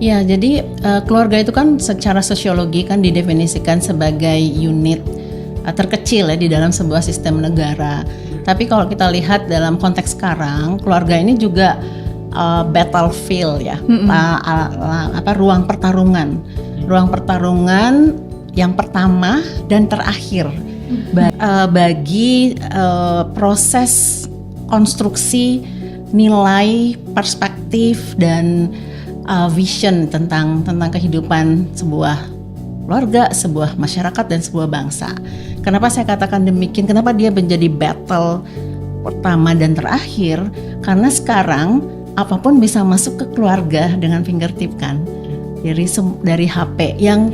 Ya, jadi keluarga itu kan secara sosiologi kan didefinisikan sebagai unit terkecil ya di dalam sebuah sistem negara. Tapi kalau kita lihat dalam konteks sekarang, keluarga ini juga battlefield ya, ruang pertarungan yang pertama dan terakhir bagi proses konstruksi nilai, perspektif dan vision tentang kehidupan sebuah keluarga, sebuah masyarakat dan sebuah bangsa. Kenapa saya katakan demikian? Kenapa dia menjadi battle pertama dan terakhir? Karena sekarang apapun bisa masuk ke keluarga dengan fingertip kan. Dari HP yang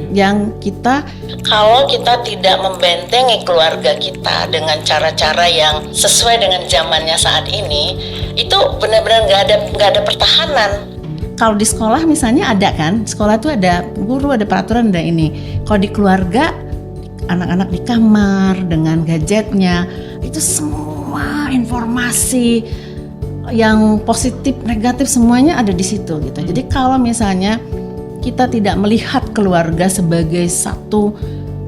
kita, kalau kita tidak membentengi keluarga kita dengan cara-cara yang sesuai dengan zamannya saat ini, itu benar-benar nggak ada pertahanan. Kalau di sekolah misalnya ada kan, sekolah tuh ada guru, ada peraturan, ada ini. Kalau di keluarga, anak-anak di kamar dengan gadgetnya, itu semua informasi yang positif, negatif semuanya ada di situ gitu. Jadi kalau misalnya kita tidak melihat keluarga sebagai satu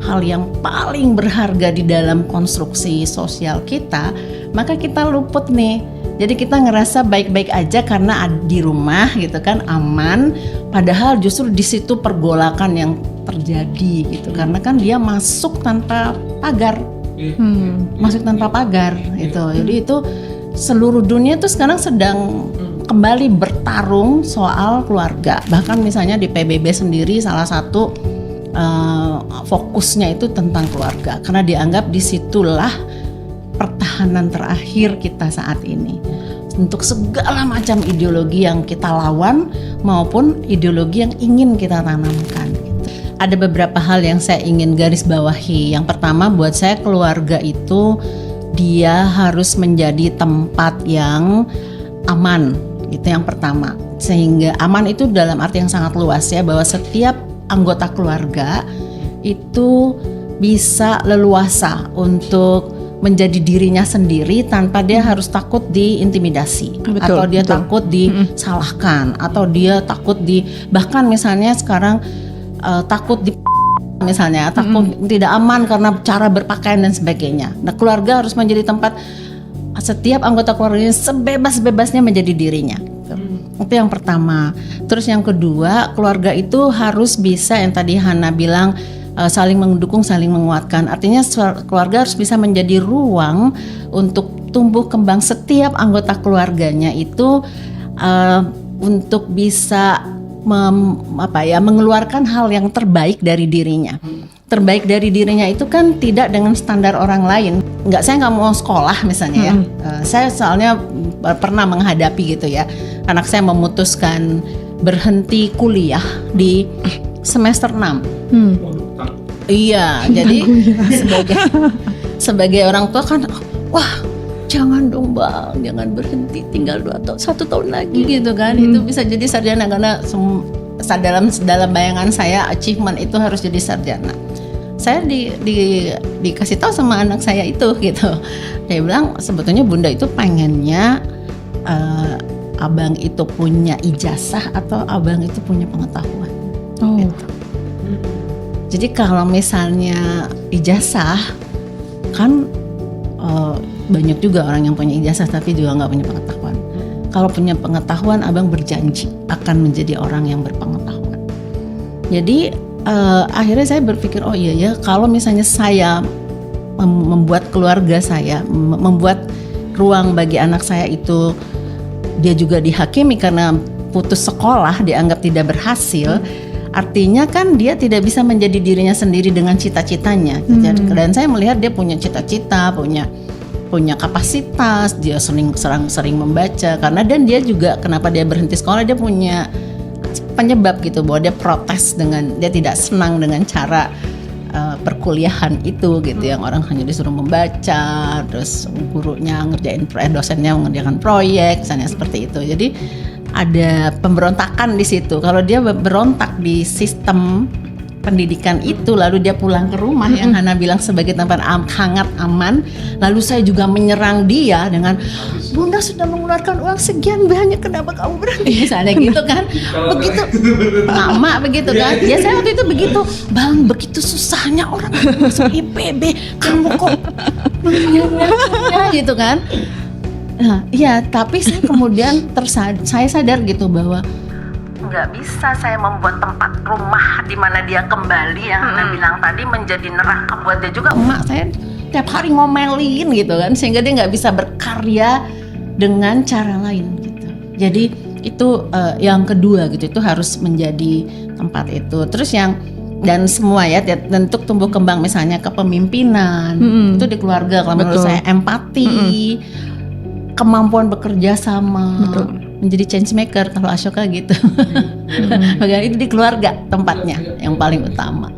hal yang paling berharga di dalam konstruksi sosial kita, maka kita luput nih. Jadi kita ngerasa baik-baik aja karena di rumah gitu kan, aman, padahal justru di situ pergolakan yang terjadi gitu. Karena kan dia masuk tanpa pagar. Masuk tanpa pagar gitu. Jadi itu seluruh dunia tuh sekarang sedang kembali bertarung soal keluarga. Bahkan misalnya di PBB sendiri salah satu fokusnya itu tentang keluarga, karena dianggap disitulah pertahanan terakhir kita saat ini untuk segala macam ideologi yang kita lawan maupun ideologi yang ingin kita tanamkan gitu. Ada beberapa hal yang saya ingin garis bawahi. Yang pertama, buat saya keluarga itu dia harus menjadi tempat yang aman. Itu yang pertama. Sehingga aman itu dalam arti yang sangat luas ya, bahwa setiap anggota keluarga itu bisa leluasa untuk menjadi dirinya sendiri tanpa dia harus takut diintimidasi. Betul, atau dia takut disalahkan, atau dia takut bahkan misalnya sekarang takut misalnya takut tidak aman karena cara berpakaian dan sebagainya. Nah, keluarga harus menjadi tempat setiap anggota keluarganya sebebas-bebasnya menjadi dirinya. Itu yang pertama. Terus yang kedua, keluarga itu harus bisa, yang tadi Hana bilang, saling mendukung, saling menguatkan. Artinya keluarga harus bisa menjadi ruang untuk tumbuh kembang setiap anggota keluarganya itu untuk bisa mengeluarkan hal yang terbaik dari dirinya. Terbaik dari dirinya itu kan tidak dengan standar orang lain. Saya nggak mau sekolah misalnya ya. Saya soalnya pernah menghadapi gitu ya. Anak saya memutuskan berhenti kuliah di semester 6. Iya, jadi sebagai orang tua kan, wah jangan dong bang, jangan berhenti, tinggal 1 tahun lagi gitu kan. Itu bisa jadi sarjana, karena dalam bayangan saya achievement itu harus jadi sarjana. Saya dikasih tahu sama anak saya itu gitu. Dia bilang sebetulnya bunda itu pengennya abang itu punya ijazah atau abang itu punya pengetahuan. Gitu. Jadi kalau misalnya ijazah kan banyak juga orang yang punya ijazah tapi juga nggak punya pengetahuan. Kalau punya pengetahuan, abang berjanji akan menjadi orang yang berpengetahuan. Jadi akhirnya saya berpikir, oh iya ya, kalau misalnya saya membuat keluarga saya, membuat ruang bagi anak saya itu, dia juga dihakimi karena putus sekolah, dianggap tidak berhasil. Artinya kan dia tidak bisa menjadi dirinya sendiri dengan cita-citanya. Dan saya melihat dia punya cita-cita, punya kapasitas, dia sering membaca. Dan dia juga kenapa dia berhenti sekolah, dia punya penyebab gitu, bahwa dia protes dia tidak senang dengan cara perkuliahan itu gitu, yang orang hanya disuruh membaca, terus gurunya dosennya mengerjakan proyek, misalnya seperti itu. Jadi ada pemberontakan di situ. Kalau dia berontak di sistem pendidikan itu, lalu dia pulang ke rumah yang Hana bilang sebagai tempat hangat, aman, lalu saya juga menyerang dia dengan, Bunda sudah mengeluarkan uang sekian banyak, kenapa kamu berani, misalnya gitu kan. Begitu lama begitu kan, ya saya waktu itu begitu, Bang, begitu susahnya orang masuk IPB, kamu kok gitu kan. Nah, ya, tapi saya kemudian saya sadar gitu bahwa nggak bisa saya membuat tempat rumah di mana dia kembali yang Hana bilang tadi menjadi neraka buat dia juga. Emak saya tiap hari ngomelin gitu kan, sehingga dia nggak bisa berkarya dengan cara lain gitu. Jadi itu yang kedua gitu, itu harus menjadi tempat itu. Terus yang dan semua ya tentu tumbuh kembang misalnya kepemimpinan itu di keluarga. Kalau menurut saya empati, kemampuan bekerja sama, menjadi change maker kalau Ashoka gitu. Bagian itu di keluarga tempatnya yang paling utama.